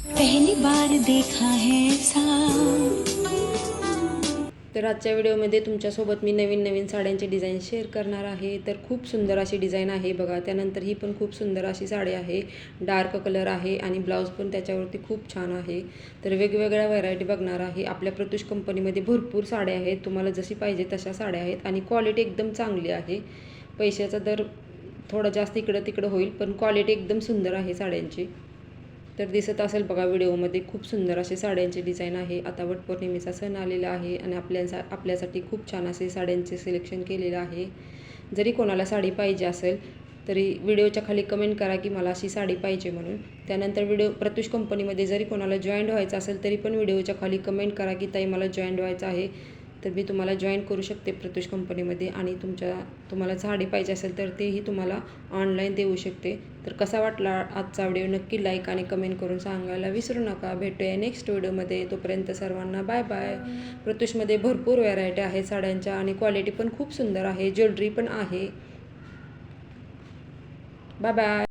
पहली बार देखा है ऐसा। तर आजच्या व्हिडिओमध्ये तुमच्यासोबत मी नवीन साड्यांचे डिझाईन शेअर करणार आहे. तर खूप सुंदर अशी डिझाईन आहे बघा. त्यानंतर ही पण खूप सुंदर अशी साडी आहे. डार्क कलर आहे आणि ब्लाऊज पण त्याच्यावरती खूप छान आहे. तर वेगवेगळ्या व्हरायटी बघणार आहे. आपल्या प्रत्युष कंपनीमध्ये भरपूर साड्या आहेत. तुम्हाला जशी पाहिजे तशा साड्या आहेत आणि क्वालिटी एकदम चांगली आहे. पैशाचा दर थोडा जास्त इकडं तिकडं होईल, पण क्वालिटी एकदम सुंदर आहे साड्यांची. तर दिसत असेल बघा व्हिडिओमध्ये खूप सुंदर असे साड्यांचे डिझाईन आहे. आता वटपौर्णिमेचा सण आलेला आहे आणि आपल्यासाठी खूप छान असे साड्यांचे सिलेक्शन केलेलं आहे. जरी कोणाला साडी पाहिजे असेल तरी व्हिडिओच्या खाली कमेंट करा की मला अशी साडी पाहिजे म्हणून. त्यानंतर प्रत्युष कंपनीमध्ये जरी कोणाला जॉईन व्हायचं असेल तरी पण व्हिडिओच्या खाली कमेंट करा की ताई मला जॉईन व्हायचं आहे, तर मी तुम्हाला जॉईन करू शकते प्रत्युष कंपनीमध्ये. आणि तुम्हाला साडी पाहिजे असेल तर तेही तुम्हाला ऑनलाईन देऊ शकते. तर कसा वाटला आजचा व्हिडिओ नक्की लाईक आणि कमेंट करून सांगायला विसरू नका. भेटूया नेक्स्ट व्हिडिओमध्ये. तोपर्यंत सर्वांना बाय बाय. प्रत्युषमध्ये भरपूर व्हरायटी आहे साड्यांच्या आणि क्वालिटी पण खूप सुंदर आहे. ज्वेलरी पण आहे. Bye bye.